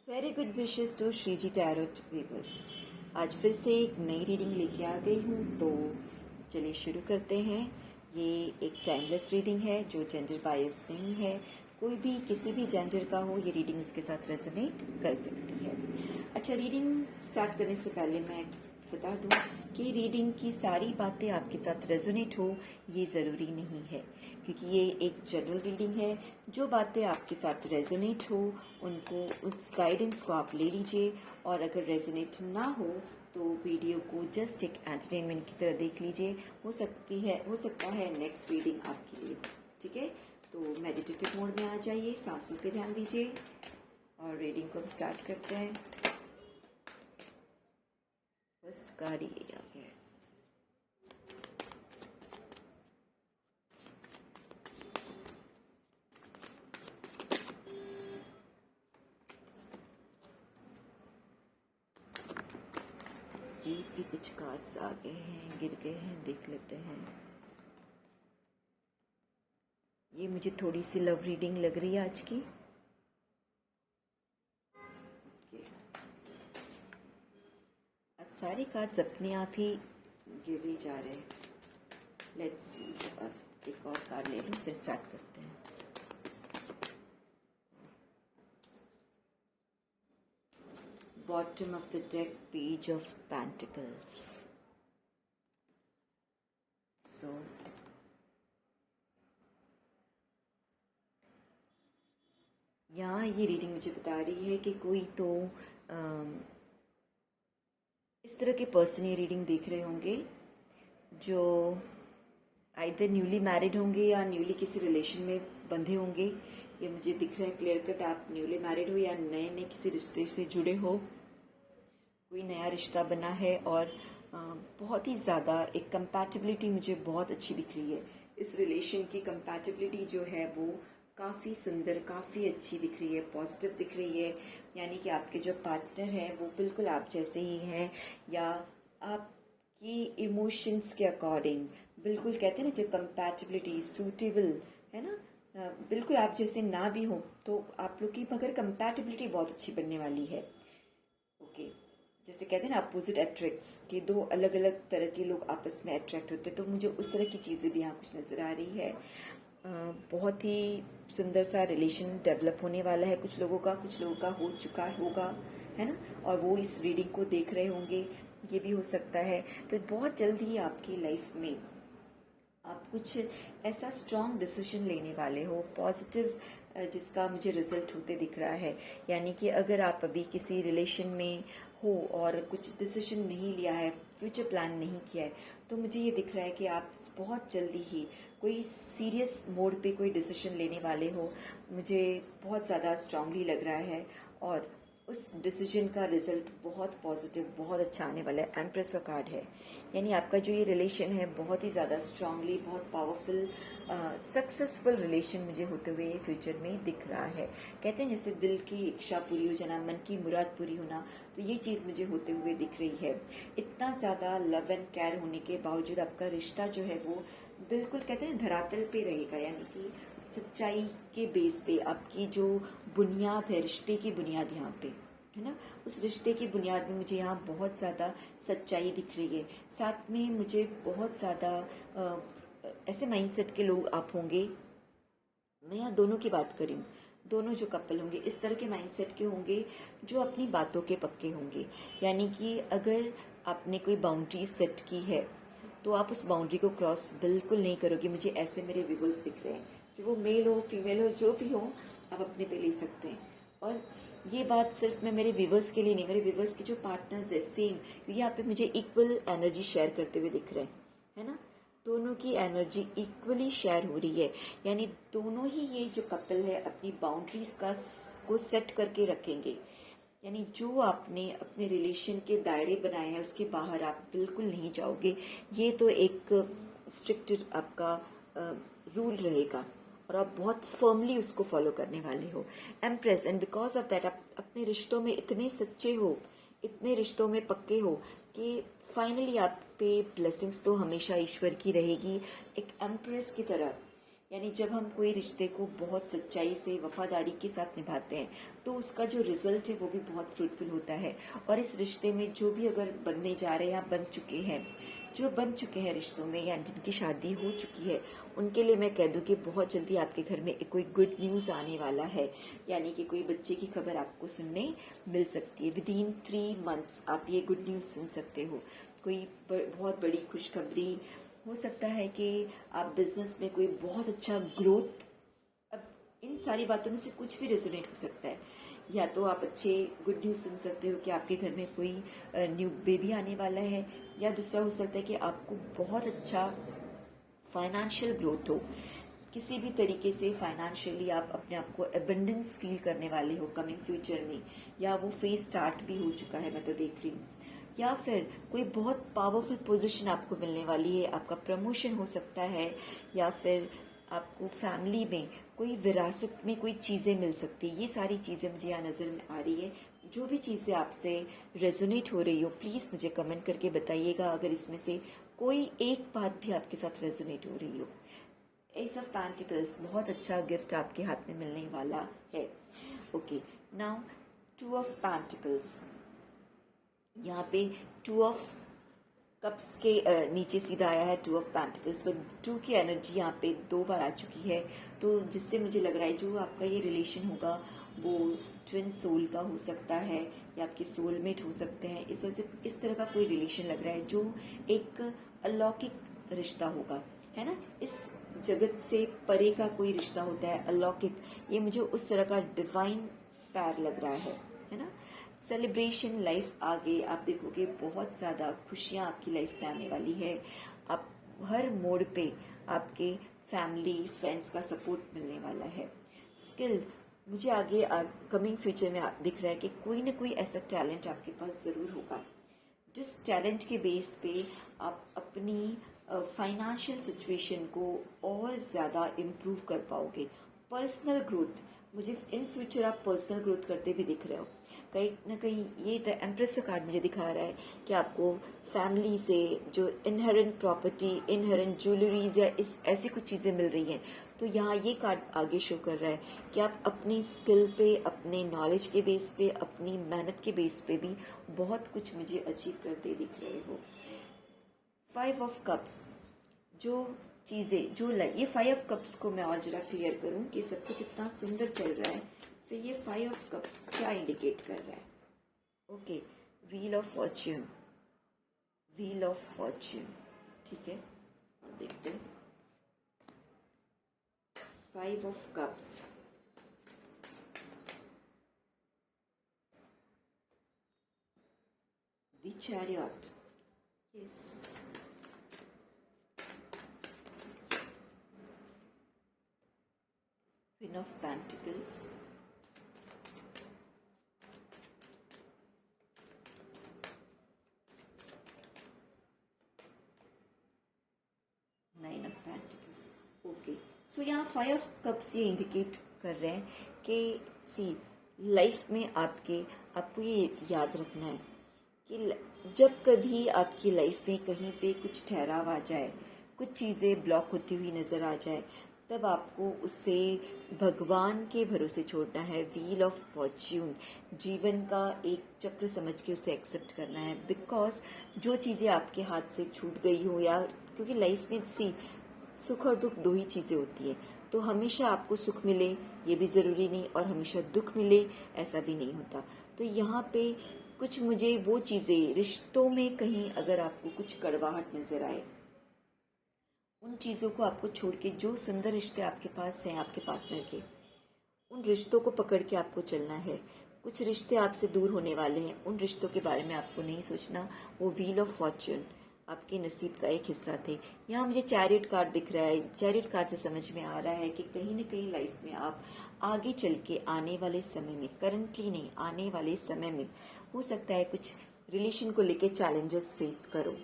Very good wishes to Shreeji tarot viewers. आज फिर से एक नई रीडिंग लेके आ गई हूँ, तो चलिए शुरू करते हैं। ये एक टाइमलेस रीडिंग है जो जेंडर बायस नहीं है। कोई भी किसी भी जेंडर का हो, ये रीडिंग उसके साथ रेजोनेट कर सकती है। अच्छा, रीडिंग स्टार्ट करने से पहले मैं बता दूं कि रीडिंग की सारी बातें आपके साथ रेजोनेट हो ये ज़रूरी नहीं है, क्योंकि ये एक जनरल रीडिंग है। जो बातें आपके साथ रेजोनेट हो उनको, उस गाइडेंस को आप ले लीजिए, और अगर रेजोनेट ना हो तो वीडियो को जस्ट एक एंटरटेनमेंट की तरह देख लीजिए। हो सकता है नेक्स्ट रीडिंग आपके लिए। ठीक है, तो मेडिटेटिव मोड में आ जाइए, सांसों पे ध्यान दीजिए और रीडिंग को हम स्टार्ट करते हैं। फर्स्ट कार्ड ये आ गया है। ये भी कुछ कार्ड्स आ गए हैं, गिर गए हैं, देख लेते हैं। ये मुझे थोड़ी सी लव रीडिंग लग रही है आज की। आज सारे कार्ड्स अपने आप ही गिर ही जा रहे हैं। लेट्स सी, अब एक और कार्ड ले लूं, फिर स्टार्ट करते हैं। Bottom of the deck, Page of Pentacles. So, यहाँ ये रीडिंग मुझे बता रही है कि कोई तो इस तरह के पर्सन ये रीडिंग देख रहे होंगे जो आइदर न्यूली मैरिड होंगे या न्यूली किसी रिलेशन में बंधे होंगे। ये मुझे दिख रहा है क्लियर कट, आप न्यूली मैरिड हो या नए नए किसी रिश्ते से जुड़े हो। कोई नया रिश्ता बना है और बहुत ही ज़्यादा एक कंपैटिबिलिटी मुझे बहुत अच्छी दिख रही है। इस रिलेशन की कंपैटिबिलिटी जो है वो काफ़ी सुंदर, काफ़ी अच्छी दिख रही है, पॉजिटिव दिख रही है। यानी कि आपके जो पार्टनर है वो बिल्कुल आप जैसे ही हैं, या आपकी इमोशंस के अकॉर्डिंग बिल्कुल, कहते हैं ना, जो कंपैटिबिलिटी सूटेबल है ना, बिल्कुल आप जैसे ना भी हो तो आप लोग की मगर कंपैटिबिलिटी बहुत अच्छी बनने वाली है। ओके, जैसे कहते हैं ना, अपोजिट अट्रैक्ट्स, कि दो अलग अलग तरह के लोग आपस में अट्रैक्ट होते हैं, तो मुझे उस तरह की चीज़ें भी यहाँ कुछ नज़र आ रही है। बहुत ही सुंदर सा रिलेशन डेवलप होने वाला है कुछ लोगों का हो चुका होगा, है ना, और वो इस रीडिंग को देख रहे होंगे, ये भी हो सकता है। तो बहुत जल्दी ही आपकी लाइफ में आप कुछ ऐसा स्ट्रॉन्ग डिसीजन लेने वाले हो, पॉजिटिव, जिसका मुझे रिजल्ट होते दिख रहा है। यानी कि अगर आप अभी किसी रिलेशन में हो और कुछ डिसीजन नहीं लिया है, फ्यूचर प्लान नहीं किया है, तो मुझे ये दिख रहा है कि आप बहुत जल्दी ही कोई सीरियस मोड पे कोई डिसीजन लेने वाले हो। मुझे बहुत ज़्यादा स्ट्रांगली लग रहा है, और उस डिसीजन का रिजल्ट बहुत पॉजिटिव, बहुत अच्छा आने वाला है। एम्प्रेस का कार्ड है, यानी आपका जो ये रिलेशन है बहुत ही ज़्यादा स्ट्रांगली, बहुत पावरफुल, सक्सेसफुल रिलेशन मुझे होते हुए फ्यूचर में दिख रहा है। कहते हैं जैसे दिल की इच्छा पूरी हो जाना, मन की मुराद पूरी होना, तो ये चीज़ मुझे होते हुए दिख रही है। इतना ज़्यादा लव एंड केयर होने के बावजूद आपका रिश्ता जो है वो बिल्कुल, कहते हैं, धरातल पे रहेगा। यानी कि सच्चाई के बेस पे आपकी जो बुनियाद है, रिश्ते की बुनियाद यहाँ पे है ना, उस रिश्ते की बुनियाद में मुझे यहाँ बहुत ज़्यादा सच्चाई दिख रही है। साथ में मुझे बहुत ज़्यादा ऐसे माइंडसेट के लोग आप होंगे, मैं यहाँ दोनों की बात करी हूँ, दोनों जो कपल होंगे इस तरह के माइंडसेट के होंगे जो अपनी बातों के पक्के होंगे। यानी कि अगर आपने कोई बाउंड्री सेट की है तो आप उस बाउंड्री को क्रॉस बिल्कुल नहीं करोगे। मुझे ऐसे मेरे व्यूअर्स दिख रहे हैं कि वो मेल हो फीमेल हो जो भी हो, आप अपने पे ले सकते हैं। और ये बात सिर्फ मैं मेरे व्यूअर्स के लिए नहीं, मेरे व्यूअर्स के जो पार्टनर्स है सेम, क्योंकि यहाँ पे मुझे इक्वल एनर्जी शेयर करते हुए दिख रहे हैं, है ना, दोनों की एनर्जी इक्वली शेयर हो रही है। यानी दोनों ही ये जो कपल है अपनी बाउंड्रीज को सेट करके रखेंगे। यानी जो आपने अपने रिलेशन के दायरे बनाए हैं उसके बाहर आप बिल्कुल नहीं जाओगे। ये तो एक स्ट्रिक्ट आपका रूल रहेगा और आप बहुत फर्मली उसको फॉलो करने वाले हो। Empress, and because of that आप अपने रिश्तों में इतने सच्चे हो, इतने रिश्तों में पक्के हो कि फाइनली आप पे ब्लेसिंग्स तो हमेशा ईश्वर की रहेगी। एक एम्प्रेस की तरह यानी जब हम कोई रिश्ते को बहुत सच्चाई से वफादारी के साथ निभाते हैं तो उसका जो रिजल्ट है वो भी बहुत फ्रूटफुल होता है। और इस रिश्ते में जो भी अगर बनने जा रहे हैं या बन चुके हैं, जो बन चुके हैं रिश्तों में या जिनकी शादी हो चुकी है, उनके लिए मैं कह दूं कि बहुत जल्दी आपके घर में एक कोई गुड न्यूज़ आने वाला है, यानी कि कोई बच्चे की खबर आपको सुनने मिल सकती है। विदिन 3 मंथ्स आप ये गुड न्यूज़ सुन सकते हो। कोई बहुत बड़ी खुशखबरी हो सकता है कि आप बिजनेस में कोई बहुत अच्छा ग्रोथ, अब इन सारी बातों में से कुछ भी रेजोनेट हो सकता है। या तो आप अच्छे गुड न्यूज़ सुन सकते हो कि आपके घर में कोई न्यू बेबी आने वाला है, या दूसरा हो सकता है कि आपको बहुत अच्छा फाइनेंशियल ग्रोथ हो, किसी भी तरीके से फाइनेंशियली आप अपने आप को एबंडेंस फील करने वाले हो कमिंग फ्यूचर में, या वो फेज स्टार्ट भी हो चुका है मैं तो देख रही हूँ। या फिर कोई बहुत पावरफुल पोजीशन आपको मिलने वाली है, आपका प्रमोशन हो सकता है, या फिर आपको फैमिली में कोई विरासत में कोई चीज़ें मिल सकती है। ये सारी चीज़ें मुझे यहाँ नज़र में आ रही है। जो भी चीज़ें आपसे रेजोनेट हो रही हो प्लीज़ मुझे कमेंट करके बताइएगा, अगर इसमें से कोई एक बात भी आपके साथ रेजोनेट हो रही हो। एस ऑफ पेंटिकल्स, बहुत अच्छा गिफ्ट आपके हाथ में मिलने वाला है। ओके, नाउ 2 ऑफ पेंटिकल्स, यहाँ पे 2 ऑफ कप्स के नीचे सीधा आया है 2 ऑफ पेंटिकल्स, तो 2 की एनर्जी यहाँ पे 2 बार आ चुकी है। तो जिससे मुझे लग रहा है जो आपका ये रिलेशन होगा वो ट्विन सोल का हो सकता है, या आपके सोलमेट हो सकते हैं। इस तरह का कोई रिलेशन लग रहा है जो एक अलौकिक रिश्ता होगा, है ना। इस जगत से परे का कोई रिश्ता होता है अलौकिक, ये मुझे उस तरह का डिवाइन पैर लग रहा है ना। सेलिब्रेशन, लाइफ आगे आप देखोगे बहुत ज़्यादा खुशियाँ आपकी लाइफ में आने वाली है। आप हर मोड़ पे आपके फैमिली फ्रेंड्स का सपोर्ट मिलने वाला है। स्किल, मुझे आगे कमिंग फ्यूचर में दिख रहा है कि कोई ना कोई ऐसा टैलेंट आपके पास ज़रूर होगा, जिस टैलेंट के बेस पे आप अपनी फाइनेंशियल सिचुएशन को और ज़्यादा इम्प्रूव कर पाओगे। पर्सनल ग्रोथ, मुझे इन फ्यूचर आप पर्सनल ग्रोथ करते भी दिख रहे हो। कहीं ना कहीं ये द एम्प्रेस का कार्ड मुझे दिखा रहा है कि आपको फैमिली से जो इनहेरेंट प्रॉपर्टी, इनहेरेंट ज्वेलरीज या इस ऐसी कुछ चीज़ें मिल रही हैं। तो यहाँ ये कार्ड आगे शो कर रहा है कि आप अपनी स्किल पे, अपने नॉलेज के बेस पे, अपनी मेहनत के बेस पे भी बहुत कुछ मुझे अचीव करते दिख रहे हो। 5 ऑफ कप्स, जो चीज़ें जो ये 5 ऑफ कप्स को मैं और जरा क्लियर करूं कि सब कुछ इतना सुंदर चल रहा है, फिर ये 5 ऑफ कप्स क्या इंडिकेट कर रहा है। Okay, wheel of fortune, wheel of fortune, ठीक है। और देखते हैं 5 of cups, the chariot, yes, Queen of Pentacles, Nine of Pentacles। Okay, so यहाँ 5 ऑफ कप्स ये इंडिकेट कर रहे हैं कि लाइफ में आपको ये याद रखना है कि जब कभी आपकी लाइफ में कहीं पे कुछ ठहराव आ जाए, कुछ चीज़ें ब्लॉक होती हुई नज़र आ जाए, तब आपको उसे भगवान के भरोसे छोड़ना है। व्हील ऑफ फॉर्च्यून, जीवन का एक चक्र समझ के उसे एक्सेप्ट करना है, बिकॉज जो चीज़ें आपके हाथ से छूट गई हो, या क्योंकि लाइफ में सुख और दुख 2 ही चीज़ें होती है, तो हमेशा आपको सुख मिले ये भी ज़रूरी नहीं, और हमेशा दुख मिले ऐसा भी नहीं होता। तो यहाँ पे कुछ मुझे वो चीज़ें, रिश्तों में कहीं अगर आपको कुछ कड़वाहट नज़र आए, उन चीज़ों को आपको छोड़ के जो सुंदर रिश्ते आपके पास हैं आपके पार्टनर के, उन रिश्तों को पकड़ के आपको चलना है। कुछ रिश्ते आपसे दूर होने वाले हैं, उन रिश्तों के बारे में आपको नहीं सोचना। वो व्हील ऑफ फॉर्च्यून आपके नसीब का एक हिस्सा थे। यहाँ मुझे चैरियट कार्ड दिख रहा है। चैरियट कार्ड से समझ में आ रहा है कि कहीं ना कहीं लाइफ में आप आगे चल के आने वाले समय में, करंटली नहीं, आने वाले समय में हो सकता है कुछ रिलेशन को लेके चैलेंजेस फेस करो,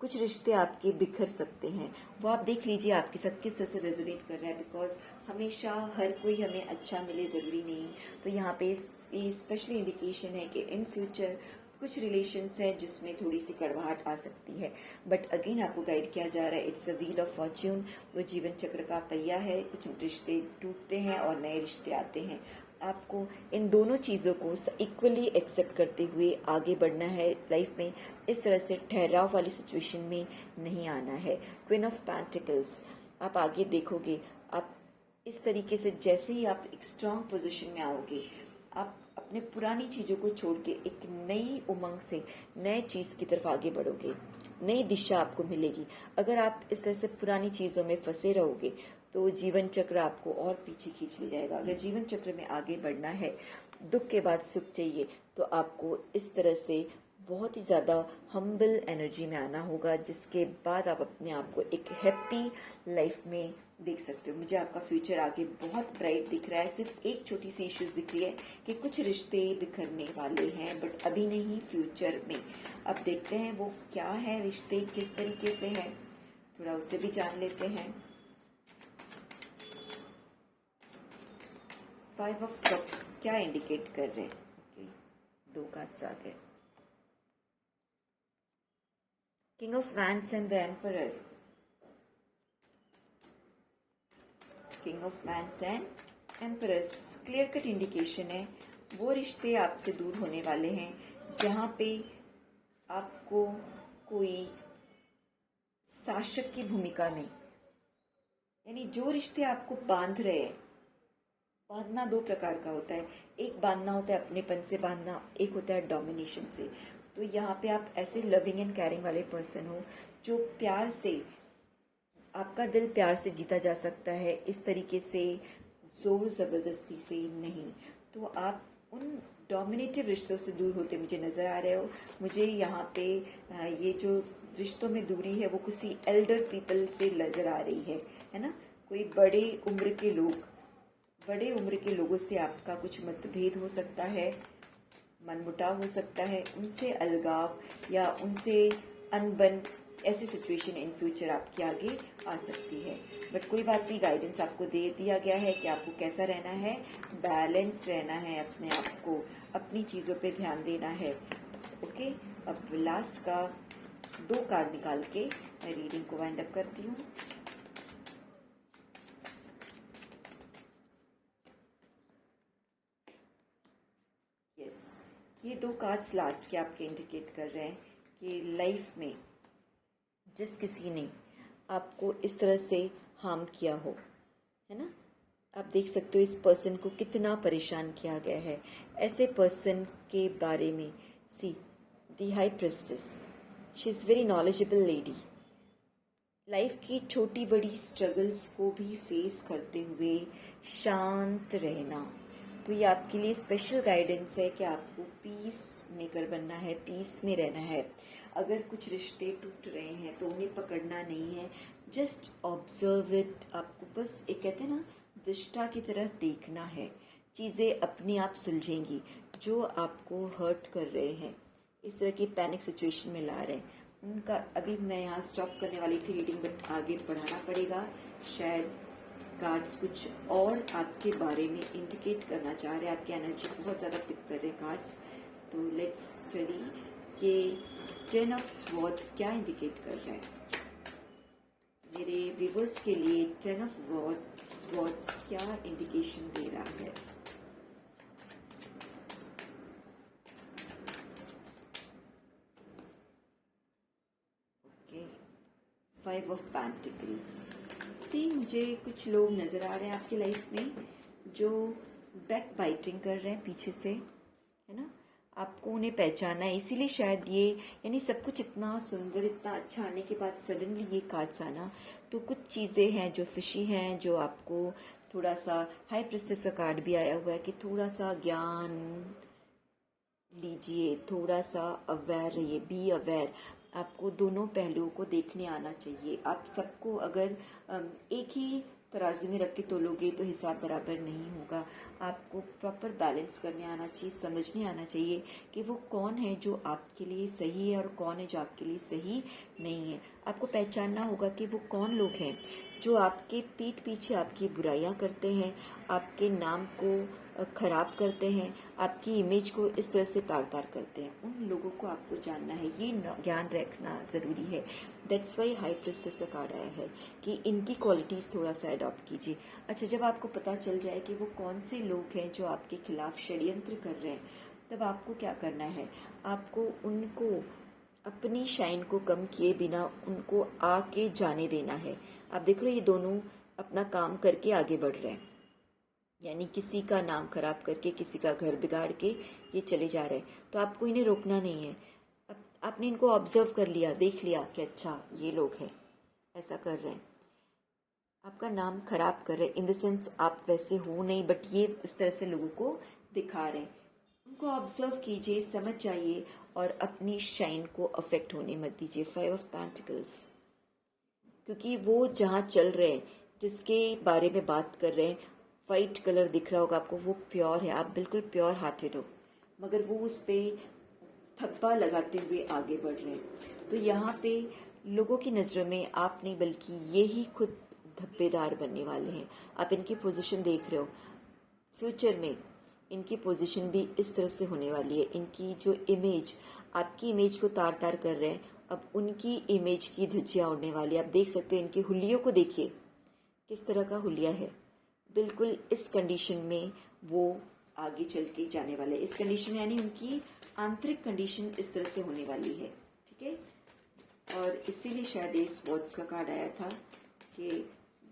कुछ रिश्ते आपके बिखर सकते हैं। वो आप देख लीजिए आपके साथ किस तरह से रेजोनेट कर रहा है, बिकॉज हमेशा हर कोई हमें अच्छा मिले ज़रूरी नहीं। तो यहाँ पे स्पेशली इंडिकेशन है कि इन फ्यूचर कुछ रिलेशंस हैं जिसमें थोड़ी सी कड़वाहट आ सकती है, बट अगेन आपको गाइड किया जा रहा है, it's a wheel of Fortune. वो जीवन चक्र का पहिया है, कुछ रिश्ते टूटते हैं और नए रिश्ते आते हैं। आपको इन दोनों चीज़ों को इक्वली एक्सेप्ट करते हुए आगे बढ़ना है लाइफ में। इस तरह से ठहराव वाली सिचुएशन में नहीं आना है। क्वीन ऑफ पेंटिकल्स, आप आगे देखोगे, आप इस तरीके से जैसे ही आप एक स्ट्रांग पोजीशन में आओगे, आप अपने पुरानी चीज़ों को छोड़ के एक नई उमंग से नए चीज़ की तरफ आगे बढ़ोगे, नई दिशा आपको मिलेगी। अगर आप इस तरह से पुरानी चीज़ों में फंसे रहोगे तो जीवन चक्र आपको और पीछे खींच ले जाएगा। अगर जीवन चक्र में आगे बढ़ना है, दुख के बाद सुख चाहिए, तो आपको इस तरह से बहुत ही ज़्यादा हम्बल एनर्जी में आना होगा, जिसके बाद आप अपने आप को एक हैप्पी लाइफ में देख सकते हो। मुझे आपका फ्यूचर आगे बहुत ब्राइट दिख रहा है। सिर्फ एक छोटी सी इश्यूज दिख रही है कि कुछ रिश्ते बिखरने वाले हैं, बट अभी नहीं, फ्यूचर में। अब देखते हैं वो क्या है, रिश्ते किस तरीके से है, थोड़ा उसे भी जान लेते हैं। 5 ऑफ कप्स क्या इंडिकेट कर रहे हैं? ओके, 2 कार्ड्स आ गए, king of wands and the emperor. King of wands and emperors clear cut indication है वो रिश्ते आपसे दूर होने वाले हैं जहाँ पे आपको कोई शासक की भूमिका में, यानी जो रिश्ते आपको बांध रहे हैं, बांधना 2 प्रकार का होता है। एक बांधना होता है अपनेपन से बांधना, एक होता है डोमिनेशन से। तो यहाँ पे आप ऐसे लविंग एंड केयरिंग वाले पर्सन हो जो प्यार से, आपका दिल प्यार से जीता जा सकता है, इस तरीके से जोर ज़बरदस्ती से नहीं। तो आप उन डोमिनेटिव रिश्तों से दूर होते मुझे नज़र आ रहे हो। मुझे यहाँ पे ये जो रिश्तों में दूरी है वो किसी एल्डर पीपल से नज़र आ रही है ना। कोई बड़े उम्र के लोगों से आपका कुछ मतभेद हो सकता है, मनमुटाव हो सकता है, उनसे अलगाव या उनसे अनबन, ऐसी सिचुएशन इन फ्यूचर आपके आगे आ सकती है। बट कोई बात नहीं, गाइडेंस आपको दे दिया गया है कि आपको कैसा रहना है, बैलेंस रहना है, अपने आप को, अपनी चीज़ों पे ध्यान देना है। ओके, अब लास्ट का 2 कार्ड निकाल के मैं रीडिंग को वाइंड अप करती हूँ। यस, ये 2 कार्ड्स लास्ट के आपके इंडिकेट कर रहे हैं कि लाइफ में जिस किसी ने आपको इस तरह से हार्म किया हो, है ना, आप देख सकते हो इस पर्सन को कितना परेशान किया गया है। ऐसे पर्सन के बारे में see the high priestess, she is very knowledgeable lady. Life की छोटी बड़ी स्ट्रगल्स को भी फेस करते हुए शांत रहना, तो ये आपके लिए स्पेशल गाइडेंस है कि आपको पीस मेकर बनना है, पीस में रहना है। अगर कुछ रिश्ते टूट रहे हैं तो उन्हें पकड़ना नहीं है, जस्ट ऑब्जर्व इट। आपको बस एक कहते हैं ना, दृष्टा की तरह देखना है, चीज़ें अपने आप सुलझेंगी। जो आपको हर्ट कर रहे हैं, इस तरह की पैनिक सिचुएशन में ला रहे हैं, उनका अभी मैं यहाँ स्टॉप करने वाली थी रीडिंग, बट आगे बढ़ाना पड़ेगा। शायद कार्ड्स कुछ और आपके बारे में इंडिकेट करना चाह रहे हैं, आपकी एनर्जी बहुत ज़्यादा पिक कर रहे हैं कार्ड्स। तो लेट्स स्टडी कि 10 ऑफ स्वॉर्ड्स क्या इंडिकेट कर रहा है मेरे व्यूअर्स के लिए। 10 ऑफ स्वॉर्ड्स क्या इंडिकेशन दे रहा है? Okay, 5 of pentacles. सी, मुझे कुछ लोग नज़र आ रहे हैं आपकी लाइफ में जो बैक बाइटिंग कर रहे हैं पीछे से, है ना। आपको उन्हें पहचाना है, इसीलिए शायद ये, यानी सब कुछ इतना सुंदर, इतना अच्छा आने के बाद सडनली ये कार्ड्स आना, तो कुछ चीज़ें हैं जो फिशी हैं, जो आपको थोड़ा सा, हाई प्रिस्टेस का कार्ड भी आया हुआ है कि थोड़ा सा ज्ञान लीजिए, थोड़ा सा अवेयर रहिए, बी अवेयर। आपको दोनों पहलुओं को देखने आना चाहिए। आप सबको अगर एक ही तराजू में रख के तोलोगे तो हिसाब बराबर नहीं होगा। आपको प्रॉपर बैलेंस करने आना चाहिए, समझने आना चाहिए कि वो कौन है जो आपके लिए सही है और कौन है जो आपके लिए सही नहीं है। आपको पहचानना होगा कि वो कौन लोग हैं जो आपके पीठ पीछे आपकी बुराइयां करते हैं, आपके नाम को खराब करते हैं, आपकी इमेज को इस तरह से तार तार करते हैं, उन लोगों को आपको जानना है, ये ज्ञान रखना ज़रूरी है। दैट्स वाई हाई प्रिस्टेस का कार्ड आया है कि इनकी क्वालिटीज़ थोड़ा सा अडॉप्ट कीजिए। अच्छा, जब आपको पता चल जाए कि वो कौन से लोग हैं जो आपके खिलाफ षड्यंत्र कर रहे हैं, तब आपको क्या करना है, आपको उनको अपनी शाइन को कम किए बिना उनको आके जाने देना है। आप देख रहे हो ये दोनों अपना काम करके आगे बढ़ रहे हैं, यानी किसी का नाम खराब करके, किसी का घर बिगाड़ के ये चले जा रहे हैं, तो आपको इन्हें रोकना नहीं है। अब आपने इनको ऑब्जर्व कर लिया, देख लिया कि अच्छा ये लोग हैं, ऐसा कर रहे हैं, आपका नाम खराब कर रहे हैं, इन द सेंस आप वैसे हो नहीं, बट ये इस तरह से लोगों को दिखा रहे हैं, उनको ऑब्जर्व कीजिए, समझ जाइए और अपनी शाइन को अफेक्ट होने मत दीजिए। 5 ऑफ पेंटिकल्स, क्योंकि वो जहाँ चल रहे हैं, जिसके बारे में बात कर रहे हैं, वाइट कलर दिख रहा होगा आपको, वो प्योर है, आप बिल्कुल प्योर हार्टेड हो, मगर वो उस पर थप्पा लगाते हुए आगे बढ़ रहे हैं। तो यहाँ पे लोगों की नज़रों में आप नहीं बल्कि ये ही खुद धब्बेदार बनने वाले हैं। आप इनकी पोजीशन देख रहे हो, फ्यूचर में इनकी पोजीशन भी इस तरह से होने वाली है। इनकी जो इमेज, आपकी इमेज को तार तार कर रहे हैं, अब उनकी इमेज की धज्जियां उड़ने वाली है। आप देख सकते हो इनके हुलियों को, देखिए किस तरह का हुलिया है, बिल्कुल इस कंडीशन में वो आगे चल के जाने वाले। इस कंडीशन में यानी उनकी आंतरिक कंडीशन इस तरह से होने वाली है, ठीक है। और इसीलिए शायद इस वर्ड्स का कार्ड आया था कि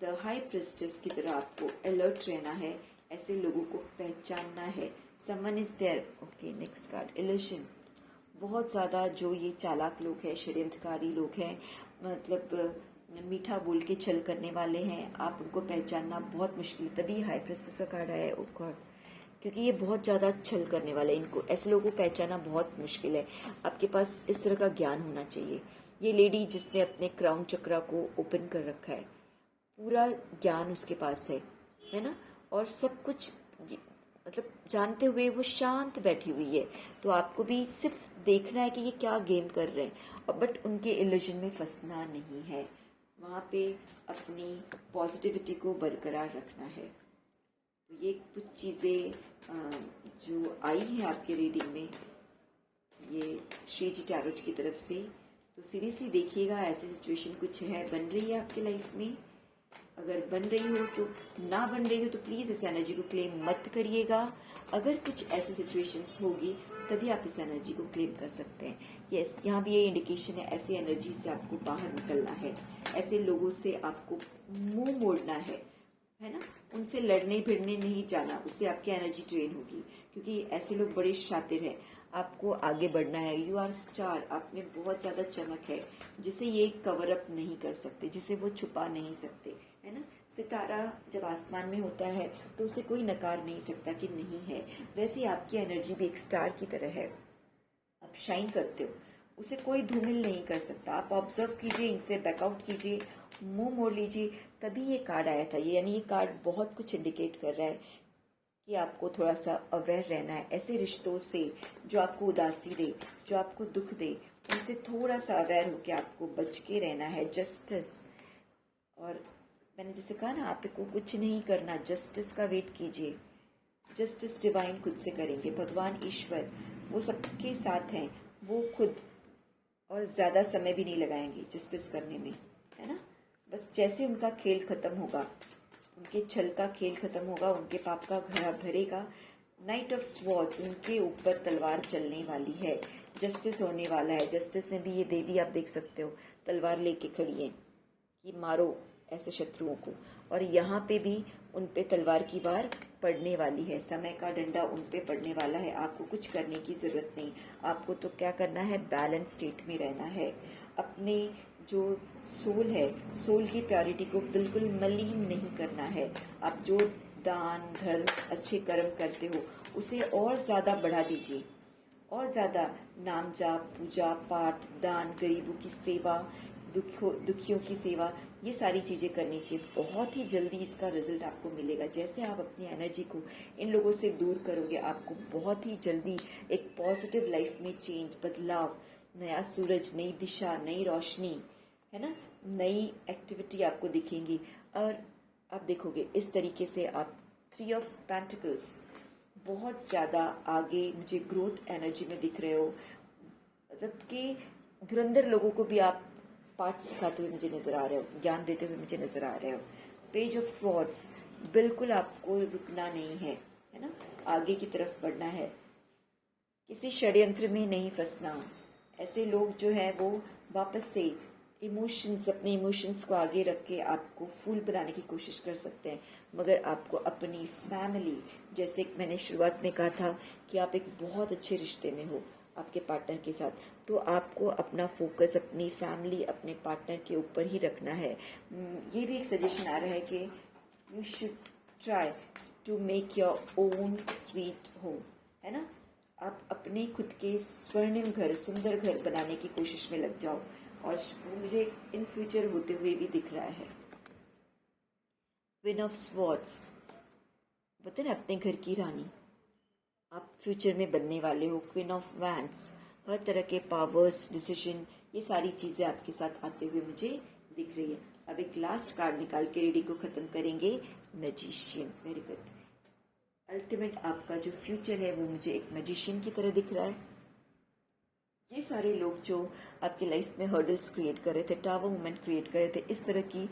द हाई प्रिस्टेस की तरह आपको अलर्ट रहना है, ऐसे लोगों को पहचानना है। Someone is there. Okay, next card illusion. बहुत ज़्यादा जो ये चालाक लोग हैं, षड्यंत्रकारी लोग हैं, मतलब मीठा बोल के छल करने वाले हैं, आप उनको पहचानना बहुत मुश्किल है। तभी हाई प्रिस्टेस का कार्ड आया है, ओ गॉड, क्योंकि ये बहुत ज़्यादा छल करने वाले हैं, इनको ऐसे लोगों को पहचानना बहुत मुश्किल है। आपके पास इस तरह का ज्ञान होना चाहिए। ये लेडी जिसने अपने क्राउन चक्रा को ओपन कर रखा है, पूरा ज्ञान उसके पास है ना, और सब कुछ मतलब जानते हुए वो शांत बैठी हुई है। तो आपको भी सिर्फ देखना है कि ये क्या गेम कर रहे हैं, और बट उनके इल्यूजन में फंसना नहीं है, वहाँ पे अपनी पॉजिटिविटी को बरकरार रखना है। तो ये कुछ चीज़ें जो आई हैं आपके रीडिंग में, ये श्री जी टैरोट की तरफ से, तो सीरियसली देखिएगा, ऐसी सिचुएशन कुछ है, बन रही है आपकी लाइफ में। अगर बन रही हो तो, ना बन रही हो तो प्लीज़ इस एनर्जी को क्लेम मत करिएगा। अगर कुछ ऐसी सिचुएशंस होगी तभी आप इस एनर्जी को क्लेम कर सकते हैं। यस, यहाँ भी ये इंडिकेशन है, ऐसी एनर्जी से आपको बाहर निकलना है, ऐसे लोगों से आपको मुंह मोड़ना है ना, उनसे लड़ने भिड़ने नहीं जाना, उससे आपकी एनर्जी ड्रेन होगी, क्योंकि ऐसे लोग बड़े शातिर हैं। आपको आगे बढ़ना है। यू आर स्टार, आप में बहुत ज़्यादा चमक है, जिसे ये कवर अप नहीं कर सकते, जिसे वो छुपा नहीं सकते, है ना। सितारा जब आसमान में होता है तो उसे कोई नकार नहीं सकता कि नहीं है, वैसे ही आपकी एनर्जी भी एक स्टार की तरह है। आप शाइन करते हो, उसे कोई धूमिल नहीं कर सकता। आप ऑब्जर्व कीजिए, इनसे बैकआउट कीजिए, मुंह मोड़ लीजिए, तभी ये कार्ड आया था। ये यानी ये कार्ड बहुत कुछ इंडिकेट कर रहा है कि आपको थोड़ा सा अवेयर रहना है ऐसे रिश्तों से जो आपको उदासी दे, जो आपको दुख दे, उनसे थोड़ा सा अवेयर होकर आपको बच के रहना है। जस्टिस, और मैंने जैसे कहा ना, आपको कुछ नहीं करना, जस्टिस का वेट कीजिए। जस्टिस डिवाइन खुद से करेंगे, भगवान ईश्वर वो सबके साथ हैं, वो खुद, और ज़्यादा समय भी नहीं लगाएंगे जस्टिस करने में, है ना। बस जैसे उनका खेल खत्म होगा, उनके छल का खेल खत्म होगा, उनके पाप का घड़ा भरेगा, नाइट ऑफ स्वॉर्ड्स, उनके ऊपर तलवार चलने वाली है, जस्टिस होने वाला है। जस्टिस में भी ये देवी आप देख सकते हो तलवार लेके खड़ी है कि मारो ऐसे शत्रुओं को, और यहाँ पे भी उन पे तलवार की वार पड़ने वाली है, समय का डंडा उन पे पड़ने वाला है। आपको कुछ करने की ज़रूरत नहीं, आपको तो क्या करना है, बैलेंस स्टेट में रहना है। अपने जो सोल है, सोल की प्योरिटी को बिल्कुल मलिन नहीं करना है। आप जो दान धर्म अच्छे कर्म करते हो उसे और ज़्यादा बढ़ा दीजिए, और ज़्यादा नाम जाप, पूजा पाठ, दान, गरीबों की सेवा, दुखियों की सेवा, ये सारी चीज़ें करनी चाहिए। बहुत ही जल्दी इसका रिजल्ट आपको मिलेगा। जैसे आप अपनी एनर्जी को इन लोगों से दूर करोगे, आपको बहुत ही जल्दी एक पॉजिटिव लाइफ में चेंज, बदलाव, नया सूरज, नई दिशा, नई रोशनी, है ना, नई एक्टिविटी आपको दिखेंगी। और आप देखोगे इस तरीके से आप 3 ऑफ पेंटिकल्स, बहुत ज़्यादा आगे मुझे ग्रोथ एनर्जी में दिख रहे हो, मतलब कि धुरंधर लोगों को भी आप पाठ सिखाते हुए मुझे नज़र आ रहे हो, ज्ञान देते हुए मुझे नज़र आ रहे हो। पेज ऑफ स्वॉर्ड्स, बिल्कुल आपको रुकना नहीं है ना, आगे की तरफ बढ़ना है, किसी षड्यंत्र में नहीं फंसना। ऐसे लोग जो है वो वापस से अपने इमोशंस को आगे रख के आपको फूल बनाने की कोशिश कर सकते हैं, मगर आपको अपनी फैमिली, जैसे मैंने शुरुआत में कहा था कि आप एक बहुत अच्छे रिश्ते में हो आपके पार्टनर के साथ, तो आपको अपना फोकस अपनी फैमिली, अपने पार्टनर के ऊपर ही रखना है। ये भी एक सजेशन आ रहा है कि you should try to make your own sweet home, है ना। आप अपने खुद के स्वर्णिम घर, सुंदर घर बनाने की कोशिश में लग जाओ, और वो मुझे इन फ्यूचर होते हुए भी दिख रहा है। क्वीन ऑफ स्वॉर्ड्स, पता है अपने घर की रानी आप फ्यूचर में बनने वाले हो। क्वीन ऑफ वैंड्स, हर तरह के पावर्स, डिसीजन, ये सारी चीज़ें आपके साथ आते हुए मुझे दिख रही है। अब एक लास्ट कार्ड निकाल के रीडिंग को ख़त्म करेंगे। Magician, very good. अल्टीमेट आपका जो फ्यूचर है वो मुझे एक मैजिशियन की तरह दिख रहा है। ये सारे लोग जो आपकी लाइफ में हर्डल्स क्रिएट कर रहे थे, टावर मोमेंट क्रिएट कर रहे थे, इस तरह की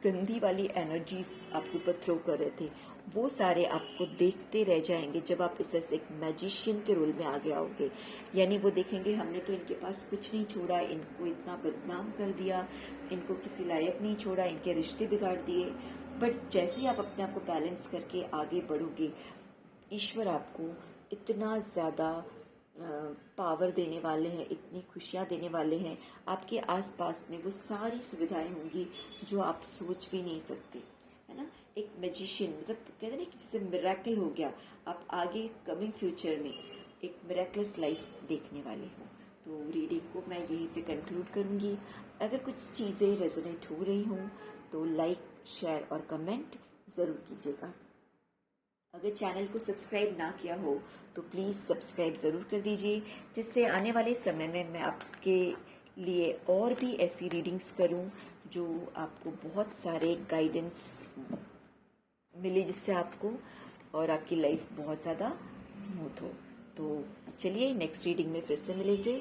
गंदी वाली एनर्जीज आपके ऊपर थ्रो कर रहे थे, वो सारे आपको देखते रह जाएंगे जब आप इस तरह से एक मैजिशियन के रोल में आगे आओगे। यानी वो देखेंगे हमने तो इनके पास कुछ नहीं छोड़ा, इनको इतना बदनाम कर दिया, इनको किसी लायक नहीं छोड़ा, इनके रिश्ते बिगाड़ दिए। बट जैसे ही आप अपने आप को बैलेंस करके आगे बढ़ोगे, ईश्वर आपको इतना ज़्यादा पावर देने वाले हैं, इतनी खुशियाँ देने वाले हैं, आपके आसपास में वो सारी सुविधाएं होंगी जो आप सोच भी नहीं सकते, है ना। एक मैजिशियन, मतलब कहते हैं ना कि जैसे मिरेकल हो गया, आप आगे कमिंग फ्यूचर में एक मिरेकलस लाइफ देखने वाले हो। तो रीडिंग को मैं यहीं पे कंक्लूड करूँगी। अगर कुछ चीज़ें रेजोनेट हो रही हों तो लाइक, शेयर और कमेंट ज़रूर कीजिएगा। अगर चैनल को सब्सक्राइब ना किया हो तो प्लीज़ सब्सक्राइब ज़रूर कर दीजिए, जिससे आने वाले समय में मैं आपके लिए और भी ऐसी रीडिंग्स करूं जो आपको बहुत सारे गाइडेंस मिले, जिससे आपको और आपकी लाइफ बहुत ज़्यादा स्मूथ हो। तो चलिए नेक्स्ट रीडिंग में फिर से मिलेंगे।